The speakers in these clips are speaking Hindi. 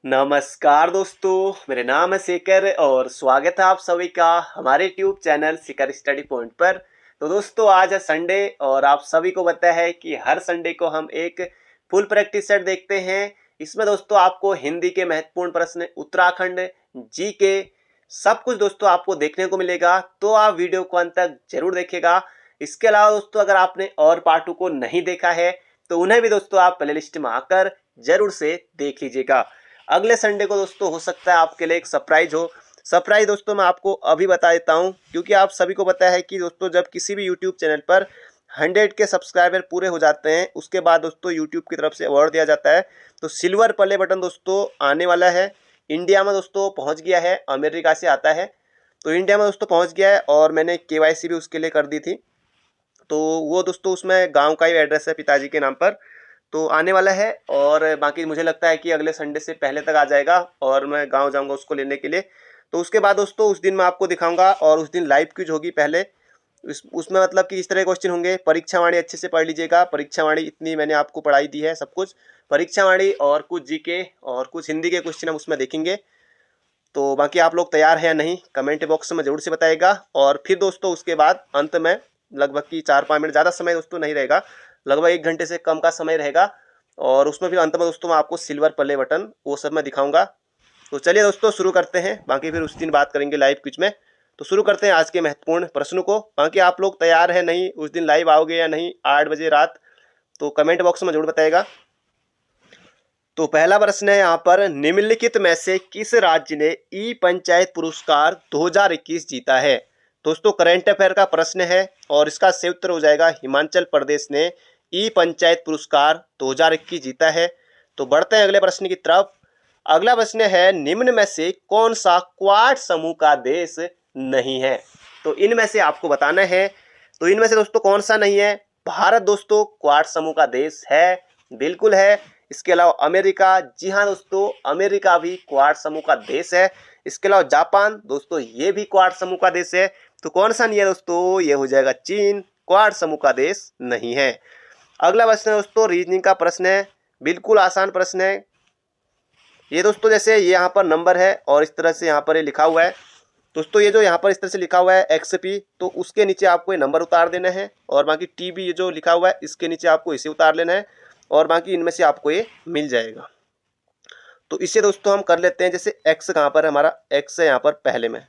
नमस्कार दोस्तों, मेरे नाम है शेखर और स्वागत है आप सभी का हमारे tube channel Shekhar study point पर। तो दोस्तों आज है संडे और आप सभी को पता है कि हर संडे को हम एक फुल प्रैक्टिस सेट देखते हैं। इसमें दोस्तों आपको हिंदी के महत्वपूर्ण प्रश्न, उत्तराखंड, जी के सब कुछ दोस्तों आपको देखने को मिलेगा, तो आप वीडियो को अंत तक जरूर देखिएगा। इसके अलावा दोस्तों अगर आपने और पार्ट 2 को नहीं देखा है तो उन्हें भी दोस्तों आप प्ले लिस्ट में आकर जरूर से देख लीजिएगा। अगले संडे को दोस्तों हो सकता है आपके लिए एक सरप्राइज हो। सरप्राइज दोस्तों मैं आपको अभी बता देता हूं, क्योंकि आप सभी को पता है कि दोस्तों जब किसी भी यूट्यूब चैनल पर 100 के सब्सक्राइबर पूरे हो जाते हैं उसके बाद दोस्तों यूट्यूब की तरफ से अवार्ड दिया जाता है। तो सिल्वर प्ले बटन दोस्तों आने वाला है। इंडिया में दोस्तों पहुँच गया है, अमेरिका से आता है तो इंडिया में दोस्तों पहुँच गया है और मैंने KYC भी उसके लिए कर दी थी। तो वो दोस्तों उसमें गाँव का ही एड्रेस है पिताजी के नाम पर, तो आने वाला है। और बाकी मुझे लगता है कि अगले संडे से पहले तक आ जाएगा और मैं गांव जाऊंगा उसको लेने के लिए। तो उसके बाद दोस्तों उस दिन मैं आपको दिखाऊंगा और उस दिन लाइव क्विज होगी पहले। उसमें मतलब कि इस तरह क्वेश्चन होंगे। परीक्षावाणी अच्छे से पढ़ लीजिएगा, परीक्षावाणी इतनी मैंने आपको पढ़ाई दी है सब कुछ। परीक्षावाणी और कुछ जीके और कुछ हिंदी के क्वेश्चन हम उसमें देखेंगे। तो बाकी आप लोग तैयार हैं या नहीं कमेंट बॉक्स में जरूर से बताइएगा। और फिर दोस्तों उसके बाद अंत में लगभग की 4-5 मिनट, ज़्यादा समय दोस्तों नहीं रहेगा, लगभग 1 घंटे से कम का समय रहेगा। और उसमें फिर अंत में दोस्तों मैं आपको सिल्वर प्ले बटन वो सब मैं दिखाऊंगा। तो चलिए दोस्तों शुरू करते हैं, बाकी फिर उस दिन बात करेंगे लाइव क्विज में। तो शुरू करते हैं आज के महत्वपूर्ण प्रश्नों को। बाकी आप लोग तैयार हैं नहीं, उस दिन लाइव आओगे या नहीं 8 बजे रात, तो कमेंट बॉक्स में जरूर बताइएगा। तो पहला प्रश्न है यहाँ पर, निम्नलिखित में से किस राज्य ने ई पंचायत पुरस्कार 2021 जीता है। दोस्तों करंट अफेयर का प्रश्न है और इसका सही उत्तर हो जाएगा हिमाचल प्रदेश ने ई पंचायत पुरस्कार 2021 जीता है। तो बढ़ते हैं अगले प्रश्न की तरफ। अगला प्रश्न है, निम्न में से कौन सा क्वाड समूह का देश नहीं है। तो इनमें से आपको बताना है। तो इनमें से दोस्तों कौन सा नहीं है। भारत दोस्तों क्वाड समूह का देश है, बिल्कुल है। इसके अलावा अमेरिका, जी हाँ दोस्तों अमेरिका भी क्वाड समूह का देश है। इसके अलावा जापान दोस्तों ये भी क्वाड समूह का देश है। तो कौन सा नहीं है दोस्तों, ये हो जाएगा चीन, क्वाड समूह का देश नहीं है। अगला प्रश्न है दोस्तों रीजनिंग का प्रश्न है, बिल्कुल आसान प्रश्न है ये दोस्तों। जैसे ये यहाँ पर नंबर है और इस तरह से यहाँ पर ये लिखा हुआ है दोस्तों, ये जो यहाँ पर इस तरह से लिखा हुआ है XP, तो उसके नीचे आपको ये नंबर उतार देना है। और बाकी TB ये जो लिखा हुआ है इसके नीचे आपको इसे उतार लेना है और बाकी इनमें से आपको ये मिल जाएगा। तो इसे दोस्तों हम कर लेते हैं। जैसे X कहाँ पर है, हमारा X है यहाँ पर पहले में,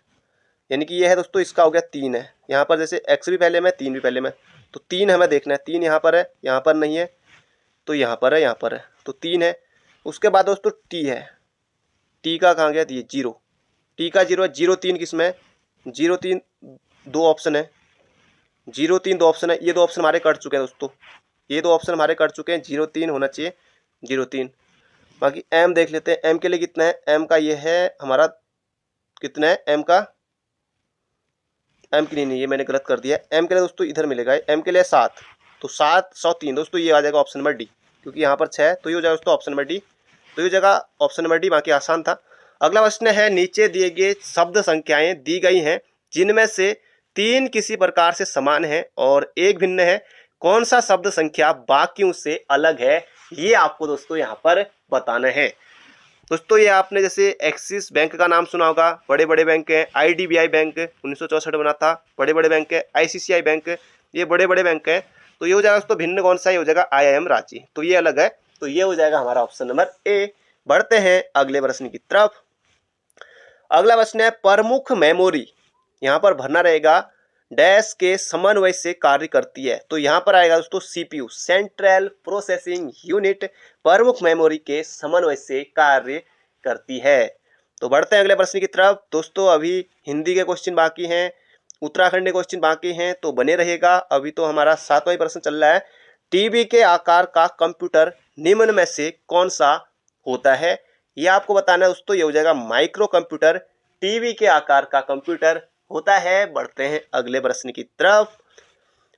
यानी कि ये है दोस्तों, इसका हो गया 3 है यहाँ पर। जैसे X भी पहले में 3 भी पहले में, तो 3 हमें देखना है। 3 यहाँ पर है, यहाँ पर नहीं है, तो यहाँ पर है, यहाँ पर है, तो 3 है। उसके बाद दोस्तों T है, T का कहाँ गया, ये 0, T का 0 है। 0-3 किसमें है, 0-3 दो ऑप्शन है, 0-3 दो ऑप्शन है। ये 2 ऑप्शन हमारे कट चुके हैं दोस्तों, ये 2 ऑप्शन हमारे कट चुके हैं। 0-3 होना चाहिए, 0-3। बाकी M देख लेते हैं, M के लिए कितना है। M का ये है हमारा, कितना है M का, M के लिए नहीं, ये मैंने गलत कर दिया। M के लिए दोस्तों इधर मिलेगा, M के लिए 7, तो 7-103 दोस्तों ये आ जाएगा ऑप्शन नंबर D, क्योंकि यहाँ पर 6 है तो ये हो जाएगा दोस्तों ऑप्शन नंबर D। तो ये जगह ऑप्शन नंबर D, बाकी आसान था। अगला प्रश्न है, नीचे दिए गए शब्द संख्याएं दी गई हैं जिनमें से 3 किसी प्रकार से समान है और एक भिन्न है, कौन सा शब्द संख्या बाकियों से अलग है, ये आपको दोस्तों यहाँ पर बताना है। दोस्तों ये आपने जैसे एक्सिस बैंक का नाम सुना होगा, बड़े बड़े बैंक है। IDBI बैंक 1964 बना था, बड़े बड़े बैंक है। ICICI बैंक, ये बड़े बड़े बैंक है। तो ये हो जाएगा दोस्तों भिन्न कौन सा, ये हो जाएगा IIM रांची, तो ये अलग है। तो ये हो जाएगा हमारा ऑप्शन नंबर A। बढ़ते हैं अगले प्रश्न की तरफ। अगला प्रश्न है, प्रमुख मेमोरी यहाँ पर भरना रहेगा डैश के समन्वय से कार्य करती है। तो यहाँ पर आएगा दोस्तों CPU, सेंट्रल प्रोसेसिंग यूनिट, प्रमुख मेमोरी के समन्वय से कार्य करती है। तो बढ़ते हैं अगले प्रश्न की तरफ। दोस्तों अभी हिंदी के क्वेश्चन बाकी हैं, उत्तराखंड के क्वेश्चन बाकी हैं, तो बने रहिएगा। अभी तो हमारा 7वां प्रश्न चल रहा है। टीबी के आकार का कंप्यूटर निम्न में से कौन सा होता है, ये आपको बताना है दोस्तों। ये हो जाएगा माइक्रो कंप्यूटर, टीवी के आकार का कंप्यूटर होता है। बढ़ते हैं अगले प्रश्न की तरफ।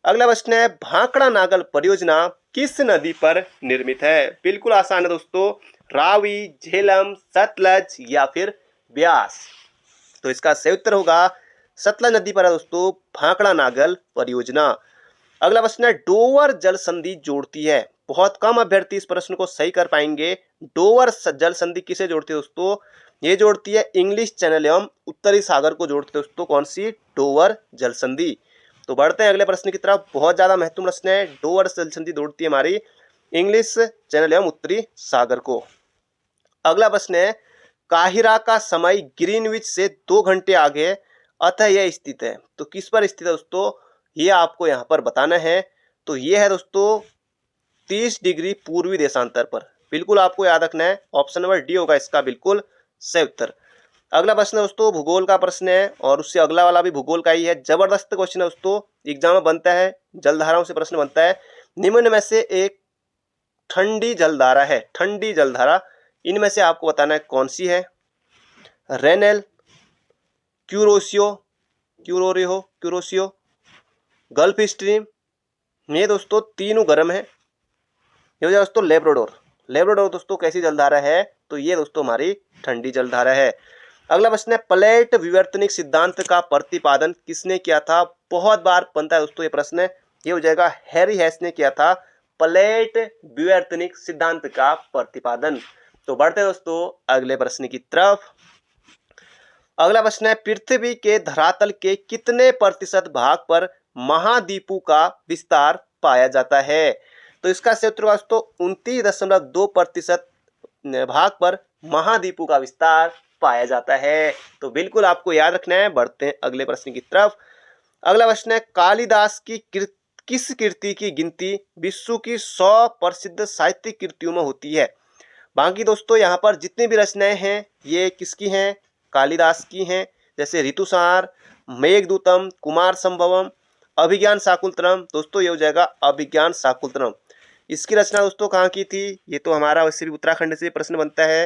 अगला प्रश्न है, भाखड़ा नागल परियोजना किस नदी पर निर्मित है। बिल्कुल आसान है दोस्तों, रावी, झेलम, सतलज या फिर ब्यास। तो इसका सही उत्तर होगा सतलज नदी पर है दोस्तों भाखड़ा नागल परियोजना। अगला प्रश्न है, डोवर जल संधि जोड़ती है बहुत कम अभ्यर्थी इस प्रश्न को सही कर पाएंगे। डोवर जल संधि किसे जोड़ती है दोस्तों? ये जोड़ती है इंग्लिश चैनल एवं उत्तरी सागर को जोड़ती है दोस्तों। कौन सी? डोवर जल संधि। तो बढ़ते हैं अगले प्रश्न की तरफ। बहुत ज्यादा महत्वपूर्ण प्रश्न है। डोवर जल संधि जोड़ती है हमारी इंग्लिश चैनल एवं उत्तरी सागर को। अगला प्रश्न है, काहिरा का समय ग्रीनविच से 2 घंटे आगे अतः यह स्थित है। तो किस पर स्थित है दोस्तों? ये आपको यहाँ पर बताना है। तो ये है दोस्तों 30 डिग्री पूर्वी देशांतर पर। बिल्कुल आपको याद रखना है। ऑप्शन नंबर डी होगा इसका बिल्कुल सही उत्तर। अगला प्रश्न है दोस्तों भूगोल का प्रश्न है और उससे अगला वाला भी भूगोल का ही है। जबरदस्त क्वेश्चन है दोस्तों, एग्जाम में बनता है, जलधाराओं से प्रश्न बनता है। निम्न में से एक ठंडी जलधारा है, ठंडी जलधारा, इनमें से आपको बताना है कौन सी है? रेनेल, क्यूरोसियो, क्यूरोसियो, गल्फ स्ट्रीम। ये दोस्तों तीनों गर्म है। ये हो जाए दोस्तों लेब्राडोर। लेब्राडोर दोस्तों कैसी जलधारा है? तो ये दोस्तों हमारी ठंडी जलधारा है। अगला प्रश्न है, प्लेट विवर्तनिक सिद्धांत का प्रतिपादन किसने किया था? बहुत बार बनता है दोस्तों ये प्रश्न। ये हो जाएगा हैरी हेस ने किया था प्लेट विवर्तनिक सिद्धांत का प्रतिपादन। तो बढ़ते हैं दोस्तों अगले प्रश्न की तरफ। अगला प्रश्न है, पृथ्वी के धरातल के कितने प्रतिशत भाग पर महाद्वीपों का विस्तार पाया जाता है? तो इसका सही उत्तर दोस्तों 29.2% भाग पर महाद्वीपों का विस्तार पाया जाता है। तो बिल्कुल आपको याद रखना है। बढ़ते हैं अगले प्रश्न की तरफ। अगला प्रश्न है, कालिदास की किस कृति की गिनती विश्व की 100 प्रसिद्ध साहित्यिक कृतियों में होती है? बाकी दोस्तों यहाँ पर जितनी भी रचनाएं हैं ये किसकी हैं? कालिदास की हैं। जैसे ऋतुसार, मेघदूतम, कुमार संभवम, अभिज्ञान शाकुंतलम। दोस्तों ये हो जाएगा अभिज्ञान शाकुंतलम। इसकी रचना दोस्तों कहाँ की थी? ये तो हमारा वैसे भी उत्तराखंड से प्रश्न बनता है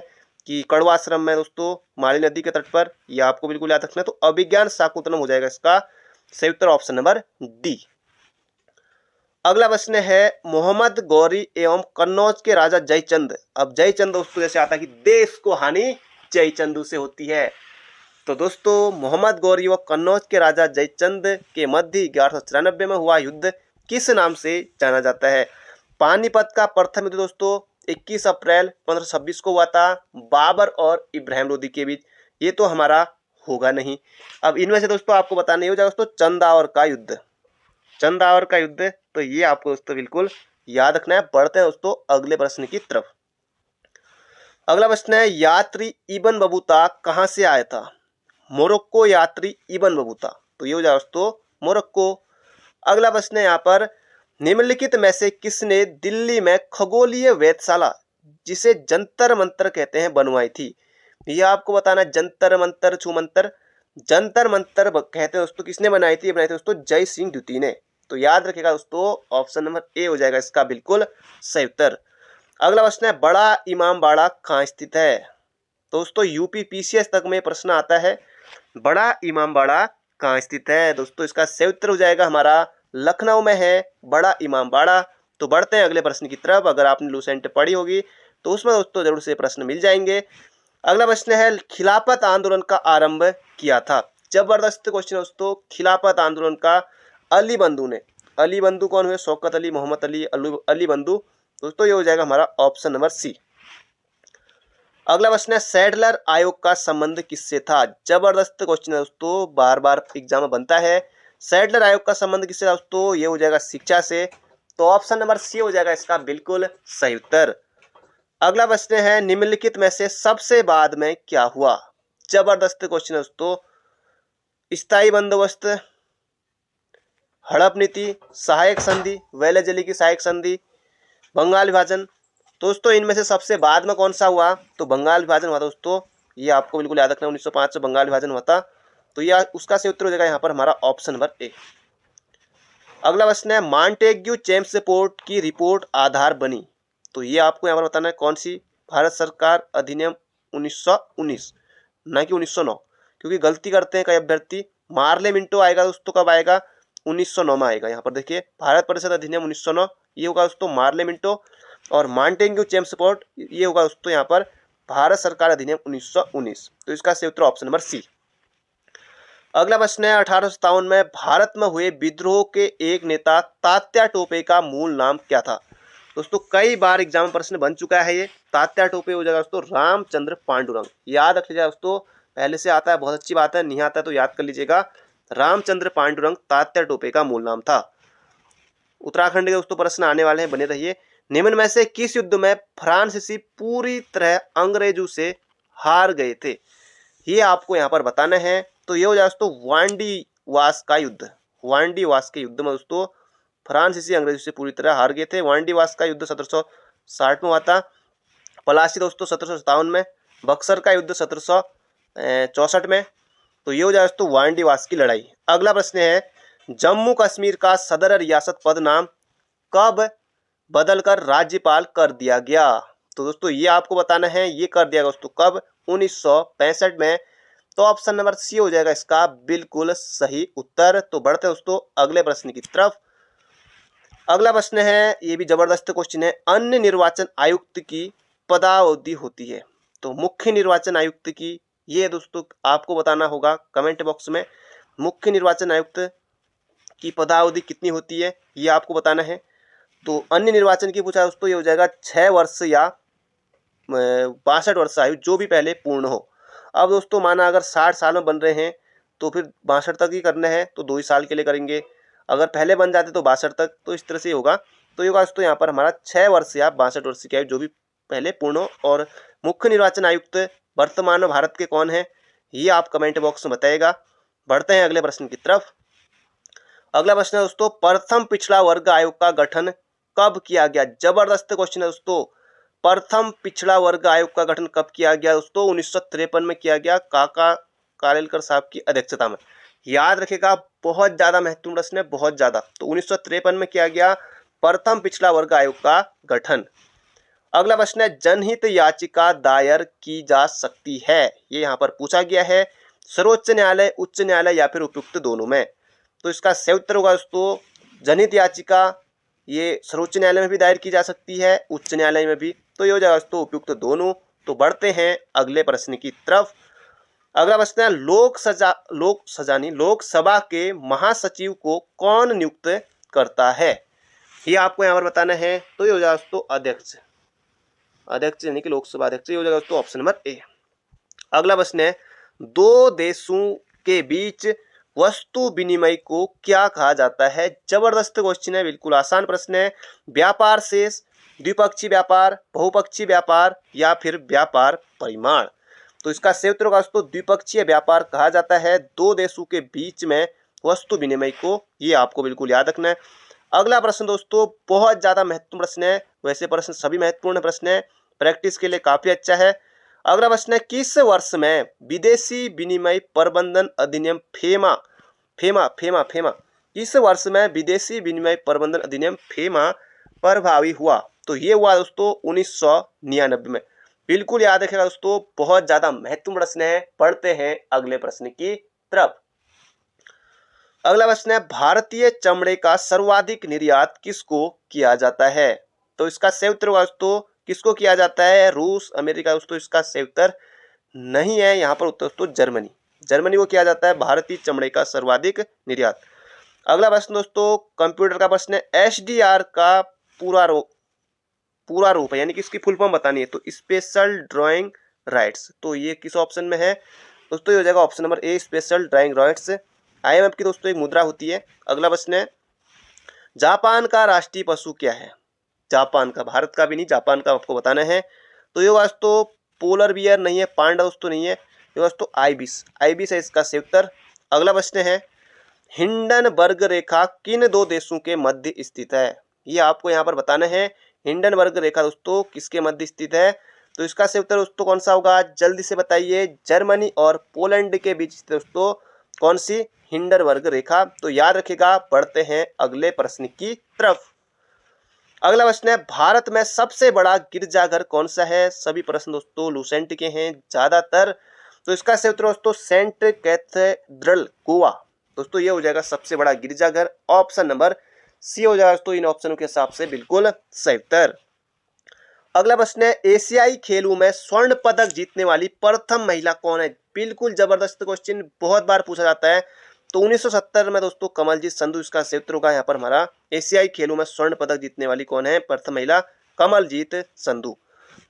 कि कड़वा आश्रम में दोस्तों माली नदी के तट पर। ये आपको बिल्कुल याद रखना है। तो अभिज्ञान शाकुंतलम हो जाएगा इसका सही उत्तर, ऑप्शन नंबर डी। अगला प्रश्न है, मोहम्मद गौरी एवं कन्नौज के राजा जयचंद। अब जयचंद दोस्तों जैसे आता है कि देश को हानि जयचंदू से होती है। तो दोस्तों मोहम्मद गौरी व कन्नौज के राजा जयचंद के मध्य 1194 में हुआ युद्ध किस नाम से जाना जाता है? पानीपत का प्रथम युद्ध दोस्तों 21 अप्रैल 1526 को हुआ था बाबर और इब्राहिम लोदी के बीच। ये तो हमारा होगा नहीं। अब इनमें से दोस्तों आपको बताना ही हो जाएगा दोस्तों चंदावर का युद्ध, चंदावर का युद्ध। तो ये आपको दोस्तों बिल्कुल याद रखना है। बढ़ते हैं दोस्तों अगले प्रश्न की तरफ। अगला प्रश्न है, यात्री इब्न बतूता कहाँ से आया था? मोरक्को यात्री इब्न बतूता। तो ये हो जाएगा दोस्तों मोरक्को। अगला प्रश्न है यहाँ पर, निम्नलिखित में से किसने दिल्ली में खगोलीय वेधशाला जिसे जंतर मंतर कहते हैं बनवाई थी? ये आपको बताना है। जंतर मंतर छूमंतर, जंतर मंतर कहते हैं दोस्तों किसने बनाई थी? बनाई थी दोस्तों जय सिंह द्वितीय ने। तो याद रखिएगा दोस्तों ऑप्शन नंबर ए हो जाएगा इसका बिल्कुल सही उत्तर। अगला प्रश्न है, बड़ा इमामबाड़ा कहाँ स्थित है? दोस्तों यूपी पीसीएस तक में प्रश्न आता है, बड़ा इमामबाड़ा कहाँ स्थित है? दोस्तों इसका सही उत्तर हो जाएगा हमारा लखनऊ में है बड़ा इमामबाड़ा। तो बढ़ते हैं अगले प्रश्न की तरफ। अगर आपने लूसेंट पढ़ी होगी तो उसमें दोस्तों जरूर से प्रश्न मिल जाएंगे। अगला प्रश्न है, खिलाफत आंदोलन का आरंभ किया था? जबरदस्त क्वेश्चन दोस्तों। खिलाफत आंदोलन का अली बंधु ने। अली बंधु कौन हुए? शौकत अली, मोहम्मद अली, अली बंधु। दोस्तों ये हो जाएगा हमारा ऑप्शन नंबर सी। अगला प्रश्न है, सैडलर आयोग का संबंध किससे था? जबरदस्त क्वेश्चन है दोस्तों, बार बार एग्जाम में बनता है। सैडलर आयोग का संबंध किससे था दोस्तों? ये हो जाएगा शिक्षा से। तो ऑप्शन नंबर सी हो जाएगा इसका बिल्कुल सही उत्तर। अगला प्रश्न है, निम्नलिखित में से सबसे बाद में क्या हुआ? जबरदस्त क्वेश्चन है दोस्तों। स्थायी बंदोबस्त, हड़प नीति, सहायक संधि, वेलेजली की सहायक संधि, बंगाल विभाजन। दोस्तों इनमें से सबसे बाद में कौन सा हुआ? तो बंगाल विभाजन हुआ दोस्तों। ये आपको बिल्कुल याद रखना, 1905 से बंगाल विभाजन हुआ था। तो यह उसका सही उत्तर हो जाएगा यहाँ पर हमारा ऑप्शन नंबर ए। अगला प्रश्न है, मॉन्टेग्यू चेम्सफोर्ड की रिपोर्ट आधार बनी। तो ये आपको यहाँ पर बताना है कौन सी? भारत सरकार अधिनियम 1919, ना कि 1909, क्योंकि गलती करते हैं कई अभ्यर्थी। मार्ले मिंटो आएगा दोस्तों, कब आएगा? 1909 में आएगा। यहाँ पर देखिए भारत परिषद अधिनियम 1909, ये होगा दोस्तों मार्ले मिंटो। और मॉन्टेग्यू चेम्सफोर्ड ये होगा दोस्तों यहाँ पर भारत सरकार अधिनियम 1919। तो इसका सही उत्तर ऑप्शन नंबर सी। अगला प्रश्न है, 1857 में भारत में हुए विद्रोह के एक नेता तात्या टोपे का मूल नाम क्या था? दोस्तों कई बार एग्जाम प्रश्न बन चुका है ये। तात्या टोपे हो जाएगा दोस्तों रामचंद्र पांडुरंग, याद रख लीजिएगा दोस्तों, पहले से आता है बहुत अच्छी बात है, नहीं आता है तो याद कर लीजिएगा। रामचंद्र पांडुरंग तात्या टोपे का मूल नाम था। उत्तराखंड के दोस्तों प्रश्न आने वाले हैं, बने रहिए। निम्न में से किस युद्ध में फ्रांसीसी पूरी तरह अंग्रेजों से हार गए थे, ये आपको यहाँ पर बताना है। तो ये हो जाए दोस्तों वांडी वास का युद्ध। वांडी वास के युद्ध में दोस्तों फ्रांसीसी अंग्रेजों से पूरी तरह हार गए थे। वांडी वास का युद्ध 1760 में हुआ था। पलासी दोस्तों 1757 में। बक्सर का युद्ध 1764 में। तो ये हो जाए दोस्तों वांडी वास की लड़ाई। अगला प्रश्न है, जम्मू कश्मीर का सदर रियासत पद नाम कब बदलकर राज्यपाल कर दिया गया? तो दोस्तों ये आपको बताना है, ये कर दिया गया दोस्तों कब? 1965 में। तो ऑप्शन नंबर सी हो जाएगा इसका बिल्कुल सही उत्तर। तो बढ़ते दोस्तों अगले प्रश्न की तरफ। अगला प्रश्न है, ये भी जबरदस्त क्वेश्चन है। अन्य निर्वाचन आयुक्त की पदावधि होती है, तो मुख्य निर्वाचन आयुक्त की, ये दोस्तों आपको बताना होगा कमेंट बॉक्स में। मुख्य निर्वाचन आयुक्त की पदावधि कितनी होती है, ये आपको बताना है। तो अन्य निर्वाचन की पूछा दोस्तों, ये हो जाएगा 6 वर्ष या 62 वर्ष आयु, जो भी पहले पूर्ण हो। अब दोस्तों माना अगर 60 साल में बन रहे हैं तो फिर 62 तक ही करना है, तो 2 ही साल के लिए करेंगे। अगर पहले बन जाते तो 62 तक, तो इस तरह से होगा। तो ये होगा दोस्तों यहाँ पर हमारा 6 वर्ष या 62 वर्ष की आयु, जो भी पहले पूर्ण हो। और मुख्य निर्वाचन आयुक्त वर्तमान में भारत के कौन है, ये आप कमेंट बॉक्स में बताइएगा। बढ़ते हैं अगले प्रश्न की तरफ। अगला प्रश्न है दोस्तों, प्रथम पिछड़ा वर्ग आयोग का गठन कब किया गया? जबरदस्त क्वेश्चन है दोस्तों। प्रथम पिछड़ा वर्ग आयोग का गठन कब किया गया दोस्तों? 1953 में किया गया, काका कालेलकर साहब की अध्यक्षता में। याद रखिएगा, बहुत ज्यादा महत्वपूर्ण प्रश्न है, बहुत ज्यादा। तो 1953 में किया गया प्रथम पिछड़ा वर्ग आयोग का गठन। अगला प्रश्न है, जनहित याचिका दायर की जा सकती है, ये यहाँ पर पूछा गया है। सर्वोच्च न्यायालय, उच्च न्यायालय या फिर उपयुक्त दोनों में? तो इसका सही उत्तर होगा दोस्तों जनहित याचिका ये सर्वोच्च न्यायालय में भी दायर की जा सकती है, उच्च न्यायालय में भी। तो ये हो जाएगा दोस्तों उपयुक्त दोनों। तो बढ़ते हैं अगले प्रश्न की तरफ। अगला प्रश्न है, लोकसभा के महासचिव को कौन नियुक्त करता है, ये आपको यहाँ पर बताना है। तो ये हो जाएगा दोस्तों अध्यक्ष, अध्यक्ष यानी कि लोकसभा अध्यक्ष। ये हो जाएगा दोस्तों ऑप्शन नंबर ए। अगला प्रश्न है, दो देशों के बीच वस्तु विनिमय को क्या कहा जाता है? जबरदस्त क्वेश्चन है, बिल्कुल आसान प्रश्न है। व्यापार शेष, द्विपक्षीय व्यापार, बहुपक्षीय व्यापार या फिर व्यापार परिमाण? तो इसका सही उत्तर होगा दोस्तों द्विपक्षीय व्यापार कहा जाता है दो देशों के बीच में वस्तु विनिमय को, ये आपको बिल्कुल याद रखना है। अगला प्रश्न दोस्तों बहुत ज्यादा महत्वपूर्ण प्रश्न है, वैसे प्रश्न सभी महत्वपूर्ण प्रश्न है, प्रैक्टिस के लिए काफी अच्छा है। अगला प्रश्न है, किस वर्ष में विदेशी विनिमय प्रबंधन अधिनियम फेमा किस वर्ष में विदेशी विनिमय प्रबंधन अधिनियम फेमा प्रभावी हुआ? तो ये हुआ दोस्तों 1999 में। बिल्कुल याद रखिएगा दोस्तों, बहुत ज्यादा महत्वपूर्ण प्रश्न है। पढ़ते हैं अगले प्रश्न की तरफ। अगला प्रश्न है, भारतीय चमड़े का सर्वाधिक निर्यात किसको किया जाता है? तो इसका सही उत्तर होगा दोस्तों किसको किया जाता है? रूस, अमेरिका। दोस्तों इसका सही उत्तर नहीं है यहाँ पर उत्तर दोस्तों जर्मनी, जर्मनी को किया जाता है भारतीय चमड़े का सर्वाधिक निर्यात। अगला प्रश्न दोस्तों कंप्यूटर का प्रश्न है, एसडीआर का पूरा रूप है, यानी कि इसकी फुल फॉर्म बतानी है। तो स्पेशल ड्राइंग राइट्स, तो ये किस ऑप्शन में है दोस्तों? ये हो जाएगा option number A, special drawing rights. IMF की दोस्तों एक मुद्रा होती है। अगला प्रश्न है, जापान का राष्ट्रीय पशु क्या है? जापान का, भारत का भी नहीं, जापान का आपको बताना है। तो ये दोस्तों पोलर बियर नहीं है, पांडा दोस्तों नहीं है, ये दोस्तों आइबिस है इसका सही उत्तर। अगला प्रश्न है, हिंडनबर्ग रेखा किन दो देशों के मध्य स्थित है? ये आपको यहाँ पर बताना है। हिंडनबर्ग रेखा दोस्तों किसके मध्य स्थित है? तो इसका सही उत्तर दोस्तों कौन सा होगा? जल्दी से बताइए। जर्मनी और पोलैंड के बीच दोस्तों कौन सी? हिंडनबर्ग रेखा। तो याद रखिएगा। बढ़ते हैं अगले प्रश्न की तरफ। अगला प्रश्न है, भारत में सबसे बड़ा गिरजाघर कौन सा है? सभी प्रश्न दोस्तों लूसेंट के हैं ज्यादातर। तो इसका सही उत्तर दोस्तों सेंट कैथेड्रल गोवा। दोस्तों ये हो जाएगा सबसे बड़ा गिरजाघर। ऑप्शन नंबर सी हो जाएगा दोस्तों इन ऑप्शनों के हिसाब से बिल्कुल सही उत्तर। अगला प्रश्न है, एशियाई खेलों में स्वर्ण पदक जीतने वाली प्रथम महिला कौन है? बिल्कुल जबरदस्त क्वेश्चन, बहुत बार पूछा जाता है। तो 1970 में दोस्तों कमलजीत संधू इसका सही उत्तर होगा। यहाँ पर हमारा एशियाई खेलों में स्वर्ण पदक जीतने वाली कौन है, प्रथम महिला कमलजीत संधू।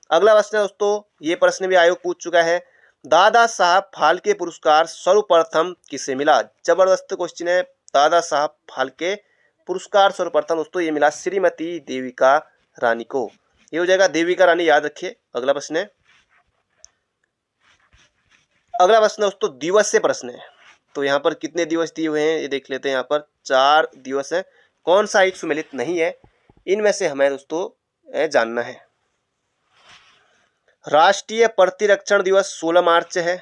अगला प्रश्न है दोस्तों, ये प्रश्न भी आयोग पूछ चुका है, दादा साहब फाल्के पुरस्कार सर्वप्रथम किसे मिला। जबरदस्त क्वेश्चन है। दादा साहब फाल्के पुरस्कार सर्वप्रथम दोस्तों ये मिला श्रीमती देविका रानी को। ये हो जाएगा देविका रानी, याद रखिए। अगला प्रश्न है, अगला प्रश्न दोस्तों दिवसीय प्रश्न है। तो यहाँ पर कितने दिवस दिए हुए हैं ये देख लेते हैं। यहाँ पर 4 दिवस है। कौन सा एक सुमेलित नहीं है, इनमें से हमें दोस्तों जानना है। राष्ट्रीय प्रतिरक्षण दिवस 16 मार्च है,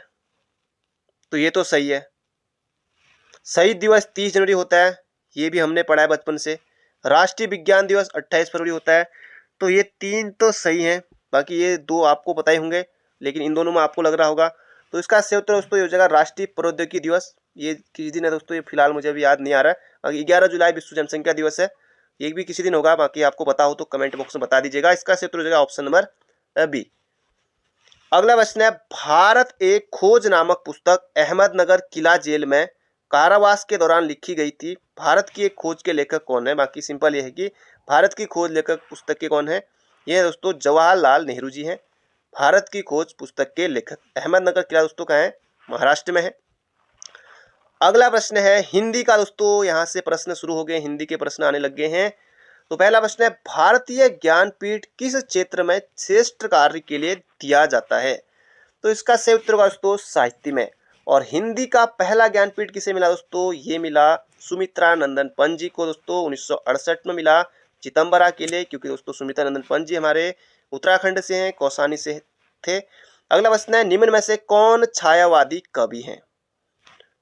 तो ये तो सही है। शहीद दिवस 30 जनवरी होता है, ये भी हमने पढ़ा है बचपन से। राष्ट्रीय विज्ञान दिवस 28 फरवरी होता है, तो ये 3 तो सही हैं। बाकी ये 2 आपको पता ही होंगे, लेकिन इन दोनों में आपको लग रहा होगा। तो इसका सही उत्तर दोस्तों ये हो जाएगा राष्ट्रीय प्रौद्योगिकी दिवस। ये किस दिन है दोस्तों, ये फिलहाल मुझे अभी याद नहीं आ रहा है। बाकी 11 जुलाई विश्व जनसंख्या दिवस है, ये भी किसी दिन होगा। बाकी आपको पता हो तो कमेंट बॉक्स में बता दीजिएगा। इसका सही उत्तर हो जाएगा ऑप्शन नंबर बी। अगला प्रश्न है, भारत एक खोज नामक पुस्तक अहमदनगर किला जेल में कारावास के दौरान लिखी गई थी। भारत की एक खोज के लेखक कौन है। बाकी सिंपल ये है कि भारत की खोज लेखक पुस्तक के कौन है, ये दोस्तों जवाहरलाल नेहरू जी हैं। भारत की खोज पुस्तक के लेखक। अहमदनगर किला दोस्तों कहाँ है, महाराष्ट्र में है। अगला प्रश्न है हिंदी का दोस्तों, यहाँ से प्रश्न शुरू हो गए, हिंदी के प्रश्न आने लग गए हैं। तो पहला प्रश्न है, भारतीय ज्ञानपीठ किस क्षेत्र में श्रेष्ठ कार्य के लिए दिया जाता है। तो इसका सही उत्तर होगा दोस्तों साहित्य में। और हिंदी का पहला ज्ञानपीठ किसे मिला दोस्तों, ये मिला सुमित्रा नंदन पंत जी को दोस्तों। 1968 में मिला चिदम्बरा के लिए, क्योंकि दोस्तों सुमित्रा नंदन पंत जी हमारे उत्तराखंड से हैं, कौसानी से थे। अगला प्रश्न है, निम्न में से कौन छायावादी कवि हैं।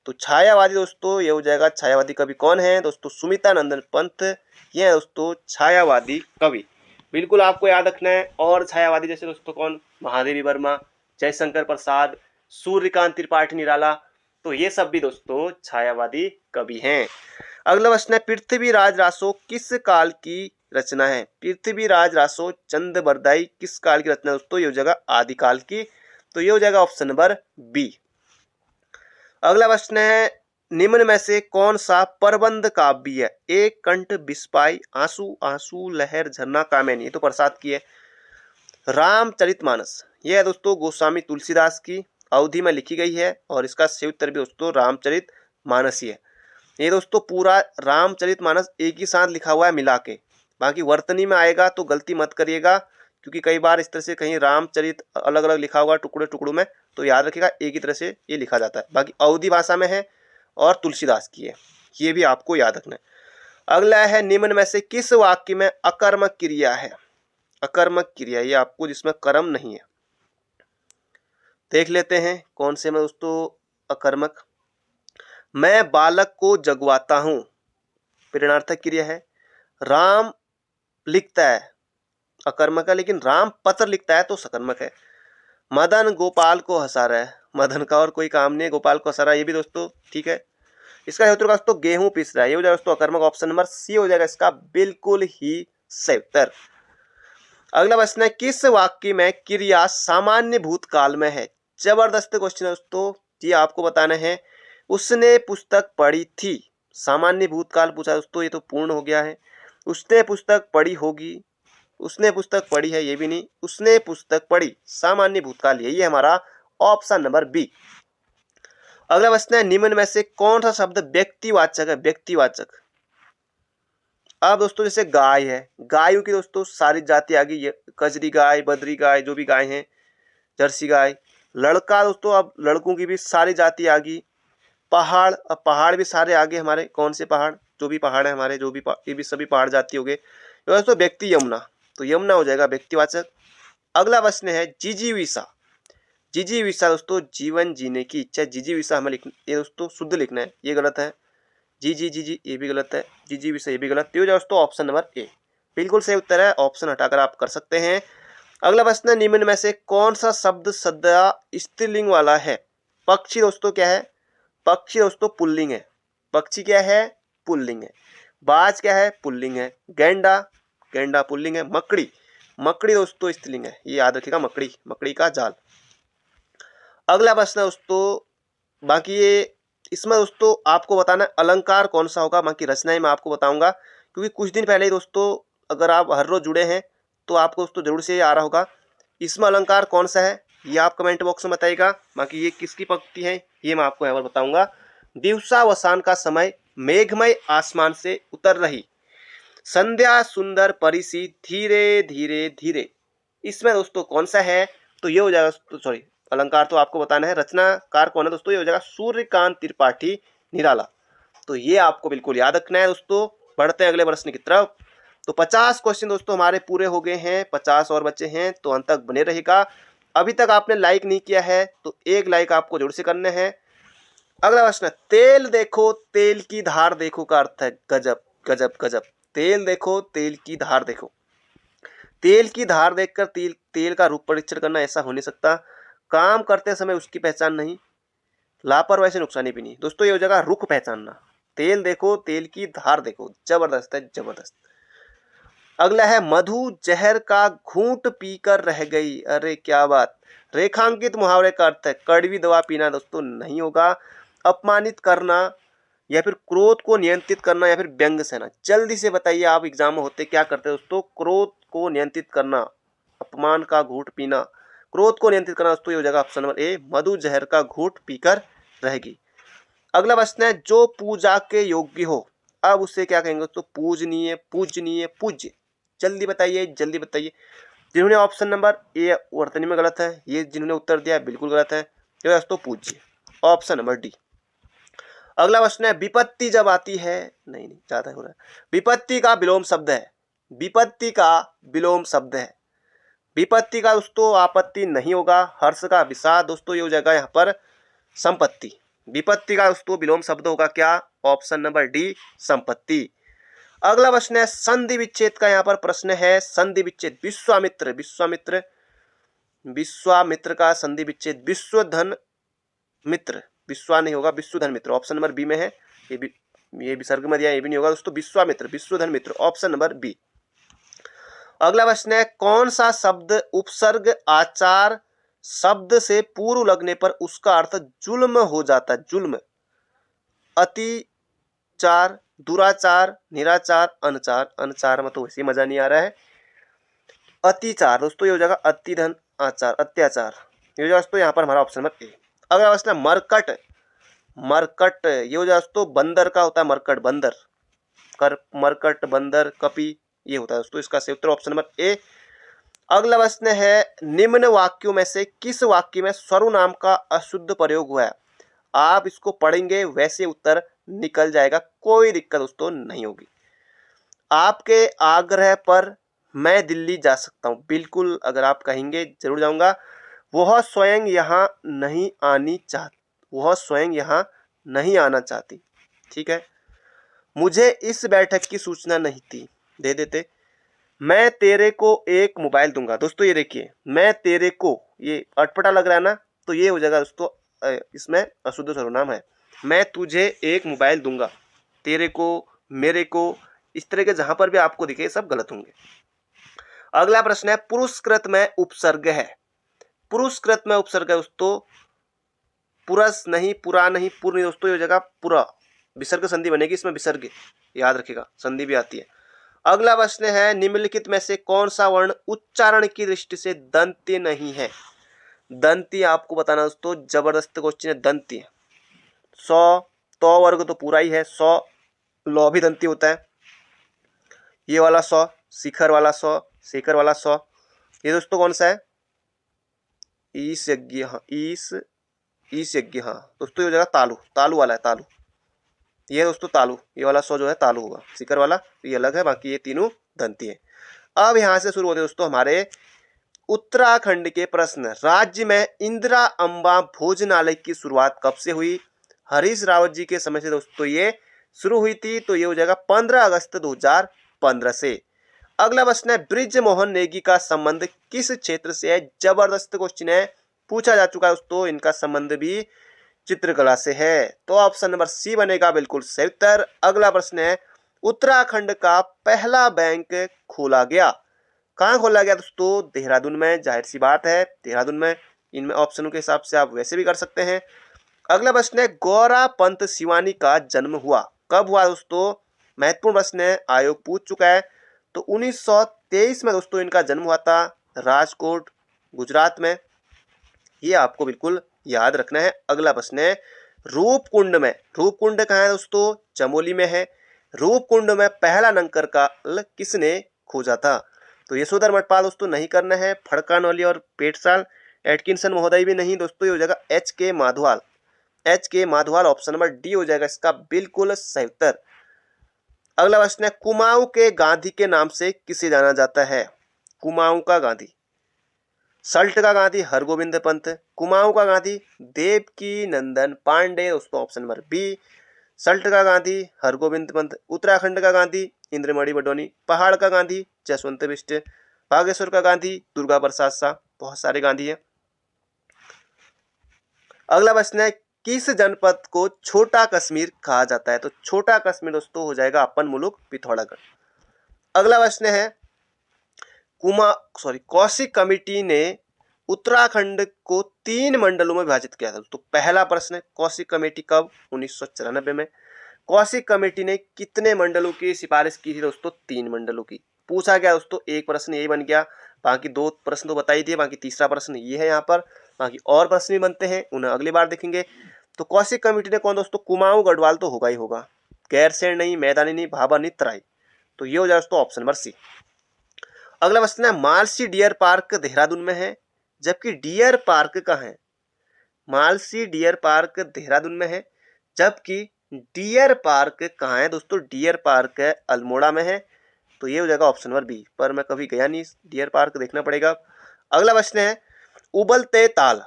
तो छायावादी दोस्तों ये हो जाएगा, छायावादी कवि कौन है दोस्तों, सुमित्रा नंदन पंत, ये है दोस्तों छायावादी कवि। बिल्कुल आपको याद रखना है। और छायावादी जैसे दोस्तों कौन, महादेवी वर्मा, जयशंकर प्रसाद, सूर्यकांत त्रिपाठी निराला, तो ये सब भी दोस्तों छायावादी कवि हैं। अगला प्रश्न है, पृथ्वीराज रासो किस काल की रचना है। पृथ्वीराज रासो चंद्रबरदाई किस काल की रचना दोस्तों, ये हो जाएगा आदिकाल की। तो ये हो जाएगा ऑप्शन नंबर बी। अगला प्रश्न है, निम्न में से कौन सा प्रबंध काव्य है। एक कंठ बिस्पाई, आंसू आंसू, लहर, झरना, कामिनी, ये तो प्रसाद की है। रामचरितमानस, यह है दोस्तों गोस्वामी तुलसीदास की अवधि में लिखी गई है, और इसका सही उत्तर भी दोस्तों रामचरितमानस ही है। ये दोस्तों पूरा रामचरितमानस एक ही साथ लिखा हुआ है मिला के। बाकी वर्तनी में आएगा तो गलती मत करिएगा, क्योंकि कई बार इस तरह से कहीं रामचरित अलग अलग लिखा हुआ टुकड़े टुकड़ों में, तो याद रखिएगा एक ही तरह से ये लिखा जाता है। बाकी अवधि भाषा में है और तुलसीदास की है, ये भी आपको याद रखना है। अगला है, निम्न में से किस वाक्य में अकर्मक क्रिया है। अकर्मक क्रिया, ये आपको जिसमें कर्म नहीं है। देख लेते हैं कौन से में दोस्तों अकर्मक। मैं बालक को जगवाता हूं, प्रेरणार्थक क्रिया है। राम लिखता है, अकर्मक है, लेकिन राम पत्र लिखता है तो सकर्मक है। मदन गोपाल को हंसा रहा है, मदन का और कोई काम नहीं है, गोपाल को हंसा रहा है, ये भी दोस्तों ठीक है। इसका उत्तर होगा दोस्तों गेहूं पीस रहा है, ये हो जाएगा दोस्तों अकर्मक। ऑप्शन नंबर सी हो जाएगा इसका बिल्कुल ही सही उत्तर। अगला प्रश्न है, किस वाक्य में क्रिया सामान्य भूतकाल में है। जबरदस्त क्वेश्चन है दोस्तों, ये आपको बताना है। उसने पुस्तक पढ़ी थी, सामान्य भूतकाल पूछा दोस्तों, ये तो पूर्ण हो गया है। उसने पुस्तक पढ़ी होगी, उसने पुस्तक पढ़ी है, ये भी नहीं। उसने पुस्तक पढ़ी, सामान्य भूतकाल, यही है हमारा ऑप्शन नंबर बी। अगला प्रश्न है, निम्न में से कौन सा शब्द व्यक्तिवाचक है। व्यक्तिवाचक, अब दोस्तों जैसे गाय है, गायों की दोस्तों सारी जाति आ गई, कजरी गाय, बद्री गाय, जो भी गाय हैं, जर्सी गाय। लड़का दोस्तों, अब लड़कों की भी सारी जाति आ गई। पहाड़, अब पहाड़ भी सारे आगे हमारे, कौन से पहाड़, जो भी पहाड़ है हमारे, जो भी ये भी सभी पहाड़ जाति हो गए। दोस्तों व्यक्ति यमुना, तो यमुना हो जाएगा व्यक्तिवाचक। अगला प्रश्न है, जिजीविषा। जिजीविषा दोस्तों जीवन जीने की इच्छा, जिजीविषा हमें लिखना, ये दोस्तों शुद्ध लिखना है, ये गलत है। जी जी जी जी ये भी गलत है, जिजीविषा ये भी गलत। तो दोस्तों ऑप्शन नंबर ए बिल्कुल सही उत्तर है, ऑप्शन हटाकर आप कर सकते हैं। अगला प्रश्न है, निम्न में से कौन सा शब्द सदा स्त्रीलिंग वाला है। पक्षी दोस्तों क्या है, पक्षी दोस्तों पुल्लिंग है, पक्षी क्या है, पुल्लिंग है। बाज क्या है, पुल्लिंग है। गेंडा, गेंडा पुल्लिंग है। मकड़ी, मकड़ी दोस्तों स्त्रीलिंग है, ये याद रखिएगा, मकड़ी, मकड़ी का जाल। अगला प्रश्न है दोस्तों, बाकी ये इसमें दोस्तों आपको बताना है अलंकार कौन सा होगा, बाकी रचनाएं मैं आपको बताऊंगा, क्योंकि कुछ दिन पहले ही दोस्तों अगर आप हर रोज जुड़े हैं तो आपको दोस्तों जरूर से ये आ रहा होगा। इसमें अलंकार कौन सा है ये आप कमेंट बॉक्स में बताइएगा। बाकी ये किसकी पंक्ति है ये मैं आपको यहाँ पर बताऊंगा। दिवसावसान का समय, मेघमय आसमान से उतर रही, संध्या सुंदर परिसी धीरे धीरे धीरे। इसमें दोस्तों कौन सा है, तो ये हो जाएगा, तो सॉरी अलंकार तो आपको बताना है, रचनाकार कौन है दोस्तों, ये हो जाएगा सूर्यकांत त्रिपाठी निराला। तो ये आपको बिल्कुल याद रखना है दोस्तों। बढ़ते हैं अगले प्रश्न की तरफ। तो 50 क्वेश्चन दोस्तों हमारे पूरे हो गए हैं, 50 और बचे हैं, तो अंत तक बने रहेगा। अभी तक आपने लाइक नहीं किया है तो एक लाइक आपको जरूर से करने हैं। अगला प्रश्न, तेल देखो तेल की धार देखो का अर्थ है गजब गजब गजब। तेल देखो तेल की धार देखो, तेल की धार देखकर तेल का रूप परीक्षण करना ऐसा हो नहीं सकता, काम करते समय उसकी पहचान नहीं, लापरवाही से नुकसानी भी नहीं। दोस्तों ये हो जाएगा रुख पहचानना। तेल देखो तेल की धार देखो, जबरदस्त है जबरदस्त। अगला है मधु जहर का घूंट पीकर रह गई, अरे क्या बात। रेखांकित मुहावरे का अर्थ है कड़वी दवा पीना, दोस्तों नहीं होगा। अपमानित करना या फिर क्रोध को नियंत्रित करना या फिर व्यंग सहना। जल्दी से बताइए आप एग्जाम में होते क्या करते हैं दोस्तों, क्रोध को नियंत्रित करना, अपमान का घूंट पीना, क्रोध को नियंत्रित करना। दोस्तों ये हो जाएगा ऑप्शन नंबर ए, मधु जहर का घूंट पीकर रहेगी। अगला प्रश्न है जो पूजा के योग्य हो, अब उससे क्या कहेंगे दोस्तों, पूजनीय पूजनीय पूज्य। जल्दी बताइए जल्दी बताइए। जिन्होंने ऑप्शन नंबर ए वर्तनी में गलत है, ये जिन्होंने उत्तर दिया बिल्कुल गलत है, ये दोस्तों पूज्य, ऑप्शन नंबर डी। अगला प्रश्न है विपत्ति जब आती है, नहीं नहीं ज्यादा हो रहा है, विपत्ति का विलोम शब्द है, विपत्ति का विलोम शब्द है। विपत्ति का दोस्तों आपत्ति नहीं होगा, हर्ष का विषाद, दोस्तों ये हो जाएगा यहाँ पर संपत्ति। विपत्ति का दोस्तों विलोम शब्द होगा क्या, ऑप्शन नंबर डी संपत्ति। अगला प्रश्न है संधि विच्छेद का, यहाँ पर प्रश्न है संधि विच्छेद। विश्वामित्र विश्वामित्र विश्वामित्र का संधि विच्छेद विश्वधन मित्र, विश्वा नहीं होगा विश्वधन मित्र, ऑप्शन नंबर बी में है। ये विसर्ग में दिया, ये भी नहीं होगा दोस्तों, विश्वामित्र विश्वधन मित्र, ऑप्शन नंबर बी। अगला प्रश्न है कौन सा शब्द उपसर्ग आचार शब्द से पूर्व लगने पर उसका अर्थ जुल्म हो जाता है, जुल्म। अतिचार, दुराचार, निराचार, अनचार। अनचार में तो वैसे मजा नहीं आ रहा है। अतिचार दोस्तों ये हो जाएगा अतिधन आचार अत्याचार, ये हो जाएगा दोस्तों यहाँ पर हमारा ऑप्शन नंबर ए। अगला प्रश्न है मरकट, मरकट ये हो जाएगा दोस्तों बंदर का होता है, मरकट बंदर, कर मरकट बंदर कपि ये होता है दोस्तों, इसका सही उत्तर ऑप्शन नंबर ए। अगला प्रश्न है निम्न वाक्यों में से किस वाक्य में सर्वनाम का अशुद्ध प्रयोग हुआ है। आप इसको पढ़ेंगे वैसे उत्तर निकल जाएगा, कोई दिक्कत दोस्तों नहीं होगी। आपके आग्रह पर मैं दिल्ली जा सकता हूँ, बिल्कुल अगर आप कहेंगे जरूर जाऊंगा। वह स्वयं यहाँ नहीं आनी चाहती, वह स्वयं यहाँ नहीं आना चाहती, ठीक है। मुझे इस बैठक की सूचना नहीं थी, दे देते। मैं तेरे को एक मोबाइल दूंगा, दोस्तों ये देखिए मैं तेरे को, ये अटपटा लग रहा है ना, तो ये हो जाएगा दोस्तों इसमें अशुद्ध सर्वनाम है। मैं तुझे एक मोबाइल दूंगा, तेरे को, मेरे को, इस तरह के जहां पर भी आपको दिखे सब गलत होंगे। अगला प्रश्न है पुरुषकृत में उपसर्ग है, पुरुषकृत में उपसर्ग है दोस्तों, पुरस नहीं, पुरा नहीं, पूर्ण नहीं, दोस्तों ये हो जाएगा पुरा। विसर्ग संधि बनेगी इसमें, विसर्ग याद रखिएगा, संधि भी आती है। अगला प्रश्न है निम्नलिखित में से कौन सा वर्ण उच्चारण की दृष्टि से दंत्य नहीं है। दंती आपको बताना दोस्तों, जबरदस्त क्वेश्चन है। दंती सौ, तो वर्ग तो पूरा ही है, 100 लौ भी दंती होता है, ये वाला 100, शिखर वाला 100, शेखर वाला 100, ये दोस्तों कौन सा है, ईश यज्ञ, हाँ ईश यज्ञ, हाँ दोस्तों ये हो जाएगा तालु, तालु वाला है तालु, ये दोस्तों तालु, ये वाला 100 जो है तालु होगा, शिखर वाला तो ये अलग है, बाकी ये तीनों दंती है। अब यहाँ से शुरू होते हैं दोस्तों हमारे उत्तराखंड के प्रश्न। राज्य में इंदिरा अम्बा भोजनालय की शुरुआत कब से हुई। हरीश रावत जी के समय से दोस्तों ये शुरू हुई थी, तो ये हो जाएगा 15 अगस्त 2015 से। अगला प्रश्न है ब्रिज मोहन नेगी का संबंध किस क्षेत्र से है। जबरदस्त क्वेश्चन है, पूछा जा चुका है दोस्तों, इनका संबंध भी चित्रकला से है, तो ऑप्शन नंबर सी बनेगा बिल्कुल सही उत्तर। अगला प्रश्न है उत्तराखंड का पहला बैंक खोला गया, कहाँ खोला गया दोस्तों, देहरादून में, जाहिर सी बात है देहरादून में। इनमें ऑप्शनों के हिसाब से आप वैसे भी कर सकते हैं। अगला प्रश्न है गौरा पंत शिवानी का जन्म हुआ कब हुआ दोस्तों? महत्वपूर्ण प्रश्न है, आयोग पूछ चुका है। तो 1923 में दोस्तों इनका जन्म हुआ था, राजकोट गुजरात में। ये आपको बिल्कुल याद रखना है। अगला प्रश्न है रूपकुंड में, रूपकुंड कहाँ है दोस्तों? चमोली में है। रूपकुंड में पहला नंकर का किसने खोजा था? तो यशोधर मठपाल दोस्तों नहीं करना है, फड़कानवली और पेटसाल, एटकिंसन महोदय भी नहीं दोस्तों, ये हो जाएगा एच के माधवाल। एच के माधवाल ऑप्शन नंबर डी हो जाएगा इसका बिल्कुल सही उत्तर। अगला प्रश्न है कुमाऊं के गांधी के नाम से किसे जाना जाता है? कुमाऊं का गांधी, सल्ट का गांधी हरगोविंद पंत, कुमाऊं का गांधी देवकी नंदन पांडे दोस्तों, ऑप्शन नंबर बी। सल्ट का गांधी हरगोविंद पंत, उत्तराखंड का गांधी इंद्रमणि बडोनी, पहाड़ का गांधी जसवंत बिष्ट, बागेश्वर का गांधी दुर्गा प्रसाद शाह। बहुत सारे गांधी हैं। अगला प्रश्न है किस जनपद को छोटा कश्मीर कहा जाता है? तो छोटा कश्मीर दोस्तों हो जाएगा अपन मुलुक पिथौरागढ़। अगला प्रश्न है कौशिक कमेटी ने उत्तराखंड को 3 मंडलों में विभाजित किया था। तो पहला प्रश्न है कौशिक कमेटी कब? 1994 में। कौशिक कमेटी ने कितने मंडलों की सिफारिश की थी दोस्तों? 3 मंडलों की। पूछा गया दोस्तों, एक प्रश्न यही बन गया, बाकी 2 प्रश्न तो बता ही दिए, बाकी तीसरा प्रश्न ये है यहाँ पर। बाकी और प्रश्न भी बनते हैं, उन्हें अगली बार देखेंगे। तो कौशिक कमेटी ने कौन दोस्तों? कुमाऊं गढ़वाल तो होगा ही होगा, गैरसैंण नहीं, मैदानी नहीं, भाभा नहीं, तराई। तो ये हो जाए दोस्तों ऑप्शन नंबर सी। अगला प्रश्न है मालसी डियर पार्क देहरादून में है, जबकि डियर पार्क कहाँ है? मालसी डियर पार्क देहरादून में है, जबकि डियर पार्क कहाँ है दोस्तों? डियर पार्क है अल्मोड़ा में है। तो ये हो जाएगा ऑप्शन नंबर बी, पर मैं कभी गया नहीं, डियर पार्क देखना पड़ेगा। अगला प्रश्न है उबलते ताल,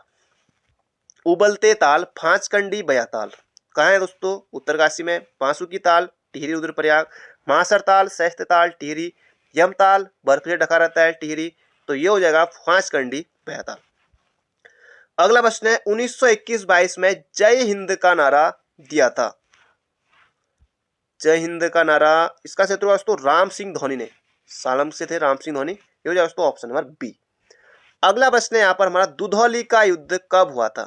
उबलते ताल फांचकंडी बयाताल कहाँ है दोस्तों? उत्तरकाशी में। बांसुकी ताल टिहरी रुद्रप्रयाग, मासर ताल सहस्त्र ताल टिहरी, यमताल बर्फ से ढका रहता है टिहरी। तो ये हो जाएगा फांचकंडी बयाताल। अगला प्रश्न है 1921-22 में जय हिंद का नारा दिया था। जय हिंद का नारा इसका क्षेत्र दोस्तों राम सिंह धोनी ने, सालम से थे राम सिंह धोनी। ये हो जाएगा दोस्तों ऑप्शन नंबर बी। अगला प्रश्न है यहाँ पर हमारा दुधौली का युद्ध कब हुआ था?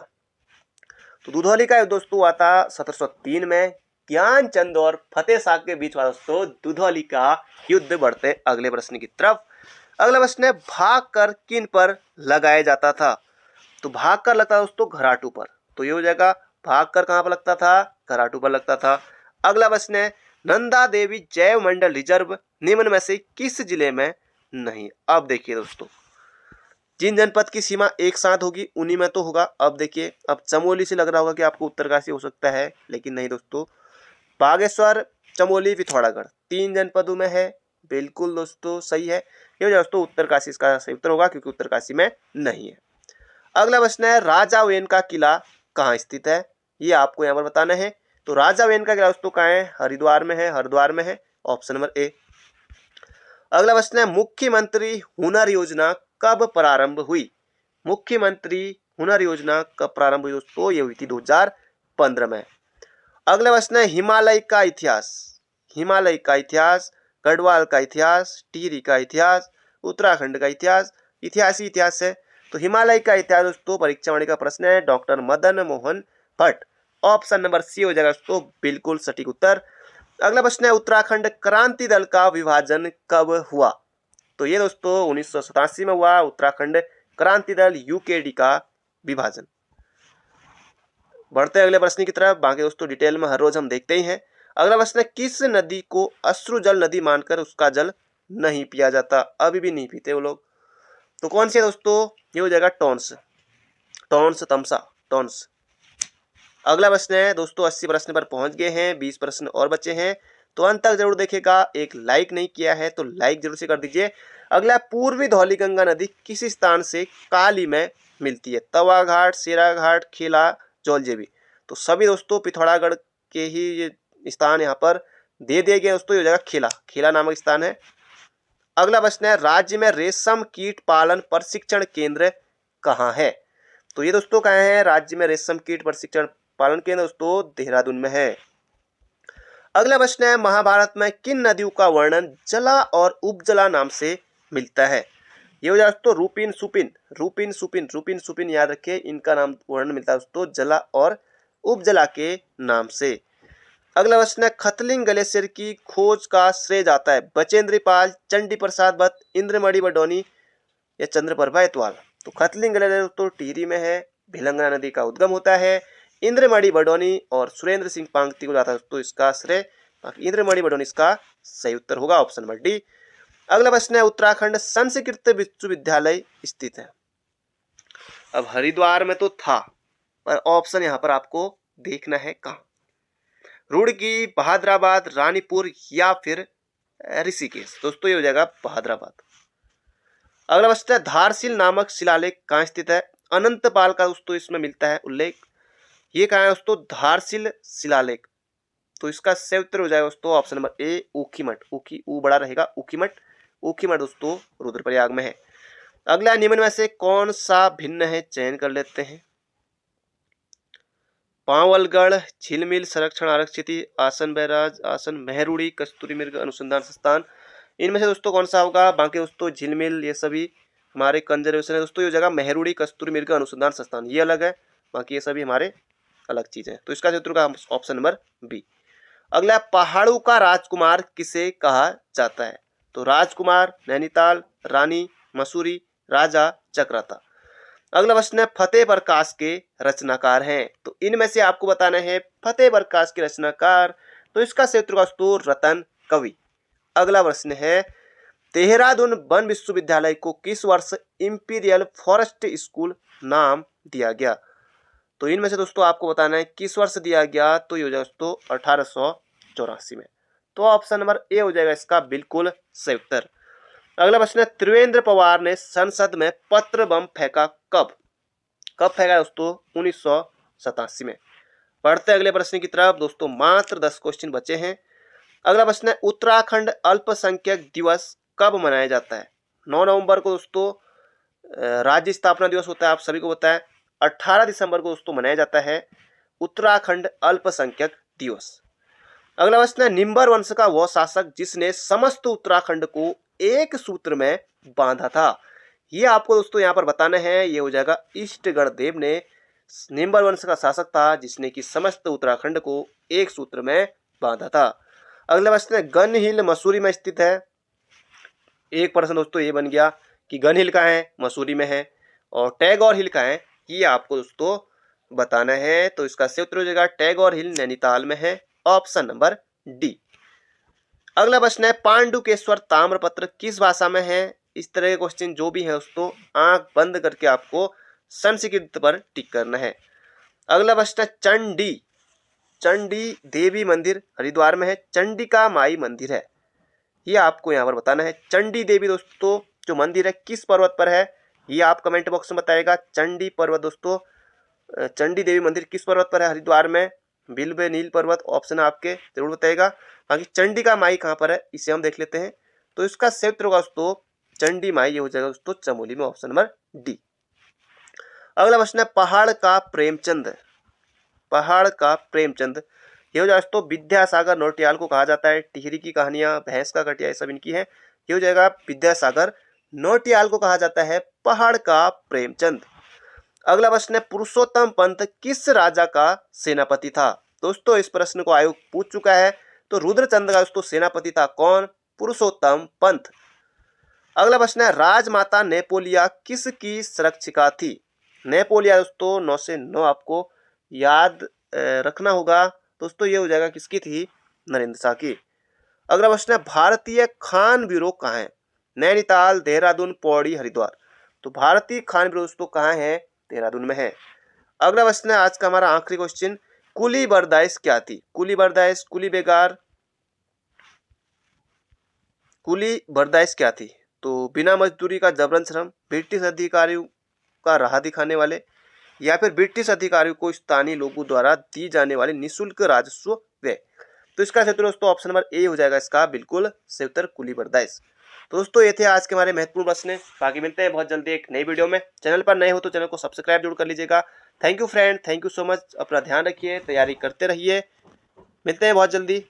तो दुधौली का युद्ध दोस्तों हुआ था 1703 में, ज्ञानचंद और फतेह शाह के बीच हुआ दोस्तों दुधौली का युद्ध। बढ़ते अगले प्रश्न की तरफ। अगला प्रश्न है भाग कर किन पर लगाया जाता था? तो भाग कर लगता था दोस्तों घराटू पर। तो ये हो जाएगा भाग कर कहाँ पर लगता था? घराटू पर लगता था। अगला प्रश्न है नंदा देवी जैव मंडल रिजर्व निम्न में से किस जिले में नहीं? अब देखिए दोस्तों, जिन जनपद की सीमा एक साथ होगी उन्हीं में तो होगा। अब देखिए, अब चमोली से लग रहा होगा कि आपको उत्तरकाशी हो सकता है, लेकिन नहीं दोस्तों, बागेश्वर चमोली पिथौरागढ़ 3 जनपदों में है। बिल्कुल दोस्तों सही है। ये दोस्तों उत्तरकाशी इसका सही उत्तर होगा, क्योंकि उत्तरकाशी में नहीं है। अगला प्रश्न है राजा वेन का किला कहाँ स्थित है? ये आपको यहाँ पर बताना है। तो राजा वेन का किला दोस्तों कहाँ है? हरिद्वार में है, हरिद्वार में है, ऑप्शन नंबर ए। अगला प्रश्न है मुख्यमंत्री हुनर योजना कब प्रारंभ हुई? मुख्यमंत्री हुनर योजना कब प्रारंभ हुई दोस्तों? ये हुई थी 2015 में। अगला प्रश्न है हिमालय का इतिहास, हिमालय का इतिहास, गढ़वाल का इतिहास, टिहरी का इतिहास, उत्तराखंड का इतिहास, इतिहासी इतिहास है। तो हिमालय का इतिहास दोस्तों परीक्षा वाणी का प्रश्न है, doctor Madan Mohan Bhatt, option number C हो जाएगा दोस्तों बिल्कुल सटीक उत्तर। अगला प्रश्न है उत्तराखंड क्रांति दल का विभाजन कब हुआ? तो ये दोस्तों 1987 में हुआ उत्तराखंड क्रांति दल यूकेडी का विभाजन। बढ़ते अगले प्रश्न की तरफ, बाकी दोस्तों डिटेल में हर रोज हम देखते ही हैं। अगला प्रश्न है किस नदी को अश्रु जल नदी मानकर उसका जल नहीं पिया जाता? अभी भी नहीं पीते वो लोग। तो कौन सी है दोस्तों? ये हो जाएगा टॉन्स, टॉन्स तमसा, टॉन्स। अगला प्रश्न है दोस्तों 80 प्रश्न पर पहुंच गए हैं, 20 प्रश्न और बचे हैं, तो अंत तक जरूर देखेगा। एक लाइक नहीं किया है तो लाइक जरूर से कर दीजिए। अगला पूर्वी धौलीगंगा नदी किस स्थान से काली में मिलती है? तवा घाट, सेरा घाट, खेला, जौलजेबी। तो सभी दोस्तों पिथौरागढ़ के ही ये स्थान यहाँ पर दे दिए गए दोस्तों। ये हो जाएगा खेला, खेला नामक स्थान है। अगला प्रश्न है राज्य में रेशम कीट पालन प्रशिक्षण केंद्र कहाँ है? तो ये दोस्तों कहाँ है? राज्य में रेशम कीट प्रशिक्षण पालन केंद्र दोस्तों देहरादून में है। अगला प्रश्न है महाभारत में किन नदियों का वर्णन जला और उपजला नाम से मिलता है? ये हो जाए दोस्तों रूपिन सुपिन, रूपिन सुपिन, रूपिन सुपिन याद रखिए, इनका नाम वर्णन मिलता है दोस्तों जला और उपजिला के नाम से। अगला प्रश्न है, खतलिंग ग्लेशियर की खोज का श्रेय जाता है बचेंद्री पाल, चंडी प्रसाद भट्ट, इंद्रमणि बडोनी या चंद्रप्रभा एतवाल। तो खतलिंग ग्लेशियर तो टिहरी में है, भिलंगना नदी का उद्गम होता है। इंद्रमणि बडोनी और सुरेंद्र सिंह पांगती को जाता है तो इसका श्रेय, इंद्रमणि बडोनी इसका सही उत्तर होगा, ऑप्शन नंबर डी। अगला प्रश्न है, उत्तराखंड संस्कृत विश्वविद्यालय स्थित है। अब हरिद्वार में तो था, पर ऑप्शन यहाँ पर आपको देखना है कहाँ, रुड़की, बहादुराबाद, रानीपुर या फिर ऋषिकेश। दोस्तों ये हो जाएगा बहादुराबाद। अगला प्रश्न है, धारसिल नामक शिलालेख कहाँ स्थित है। अनंतपाल का दोस्तों इसमें मिलता है उल्लेख। ये कहाँ है दोस्तों, धारसिल शिलालेख। तो इसका सही उत्तर हो जाएगा दोस्तों ऑप्शन नंबर ए, ऊखीमठ। ऊखी ऊ बड़ा रहेगा, ऊखीमठ। ऊखीमठ दोस्तों रुद्रप्रयाग में है। अगला, निम्न में से कौन सा भिन्न है, चयन कर लेते हैं। पावलगढ़, झिलमिल संरक्षण आरक्षित आसन बैराज, आसन मेहरुड़ी, कस्तूरी मृग अनुसंधान संस्थान, इनमें से दोस्तों कौन सा होगा। बाकी दोस्तों झिलमिल ये सभी हमारे कंजर्वेशन है दोस्तों, ये जगह मेहरुड़ी कस्तूरी मृग अनुसंधान संस्थान ये अलग है, बाकी ये सभी हमारे अलग चीज है। तो इसका उत्तर का ऑप्शन नंबर बी। अगला, पहाड़ों का राजकुमार किसे कहा जाता है। तो राजकुमार नैनीताल, रानी मसूरी, राजा चक्राता। अगला प्रश्न है, फतेह प्रकाश के रचनाकार हैं। तो इनमें से आपको बताना है फतेह प्रकाश के रचनाकार। तो इसका सही उत्तर दोस्तों रतन कवि। अगला प्रश्न है, देहरादून वन विश्वविद्यालय को किस वर्ष इंपीरियल फॉरेस्ट स्कूल नाम दिया गया। तो इनमें से दोस्तों आपको बताना है किस वर्ष दिया गया। तो ये हो जाएगा दोस्तों 1884 में। तो ऑप्शन नंबर ए हो जाएगा इसका बिल्कुल सही उत्तर। अगला प्रश्न है, त्रिवेंद्र पवार ने संसद में पत्र बम फेंका कब। कब फेंका दोस्तों, 1987 में। पढ़ते अगले प्रश्न की तरफ दोस्तों, मात्र 10 क्वेश्चन बचे हैं। अगला प्रश्न है, उत्तराखंड अल्पसंख्यक दिवस कब मनाया जाता है। 9 नवंबर को दोस्तों राज्य स्थापना दिवस होता है, आप सभी को पता है। 18 दिसंबर को दोस्तों मनाया जाता है उत्तराखंड अल्पसंख्यक दिवस। अगला प्रश्न है, निम्बर वंश का वह शासक जिसने समस्त उत्तराखंड को एक सूत्र में बांधा था। ये आपको दोस्तों यहाँ पर बताना है। ये हो जाएगा इष्टगढ़ देव ने निम्बर वंश का शासक था जिसने कि समस्त उत्तराखंड को एक सूत्र में बांधा था। अगला प्रश्न है, गन हिल मसूरी में स्थित है। एक प्रश्न दोस्तों ये बन गया कि गन हिल कहाँ है, मसूरी में है, और टैगोर हिल कहाँ है, ये आपको दोस्तों बताना है। तो इसका सही उत्तर हो जाएगा टैगोर हिल नैनीताल में है, ऑप्शन नंबर डी। अगला प्रश्न है, पांडुकेश्वर ताम्रपत्र किस भाषा में है। इस तरह के क्वेश्चन जो भी है दोस्तों आंख बंद करके आपको संस्कृत पर टिक करना है। अगला प्रश्न है, चंडी चंडी देवी मंदिर हरिद्वार में है, चंडिका माई मंदिर है, ये आपको यहाँ पर बताना है। चंडी देवी दोस्तों जो मंदिर है किस पर्वत पर है, ये आप कमेंट बॉक्स में बताएगा। चंडी पर्वत दोस्तों, चंडी देवी मंदिर किस पर्वत पर है हरिद्वार में, बिल्व नील पर्वत, ऑप्शन आपके जरूर बताएगा। बाकी चंडिका माई कहाँ पर है इसे हम देख लेते हैं। तो इसका सही उत्तर होगा दोस्तों चंडी माई, ये हो जाएगा दोस्तों चमोली में, ऑप्शन नंबर डी। अगला प्रश्न है, पहाड़ का प्रेमचंद। पहाड़ का प्रेमचंद ये हो जाएगा दोस्तों विद्यासागर नौटियाल को कहा जाता है। टिहरी की कहानियां, भैंस का कटिया, ये सब इनकी है। ये हो जाएगा विद्यासागर नौटियाल को कहा जाता है पहाड़ का प्रेमचंद। अगला प्रश्न है, पुरुषोत्तम पंत किस राजा का सेनापति था। दोस्तों इस प्रश्न को आयोग पूछ चुका है। तो रुद्रचंद का दोस्तों सेनापति था कौन, पुरुषोत्तम पंत। अगला प्रश्न है, राजमाता नेपोलिया किसकी संरक्षिका थी। नेपोलिया दोस्तों 9 से 9 आपको याद रखना होगा। दोस्तों ये हो जाएगा किसकी थी, नरेंद्र शाह की। अगला प्रश्न है, भारतीय खान ब्यूरो कहाँ है। नैनीताल, देहरादून, पौड़ी, हरिद्वार। तो भारतीय खान ब्यूरो दोस्तों कहाँ है, देहरादून में है। अगला प्रश्न है आज का हमारा आखिरी क्वेश्चन, कुली बर्दाइश क्या थी। कुली बर्दाइश, कुली बेगार, कुली बर्दाइश क्या थी। तो बिना मजदूरी का जबरन श्रम, ब्रिटिश अधिकारियों का राह दिखाने वाले, या फिर ब्रिटिश अधिकारियों को स्थानीय लोगों द्वारा दी जाने वाली निःशुल्क राजस्व व्यय। तो इसका सही उत्तर दोस्तों ऑप्शन नंबर ए हो जाएगा इसका बिल्कुल सही उत्तर, कुली बर्दाइश। तो दोस्तों ये थे आज के हमारे महत्वपूर्ण प्रश्न। बाकी मिलते हैं बहुत जल्दी एक नई वीडियो में। चैनल पर नए हो तो चैनल को सब्सक्राइब जरूर कर लीजिएगा। Thank you friend, thank you so much. अपना ध्यान रखिए, तैयारी करते रहिए। मिलते हैं बहुत जल्दी।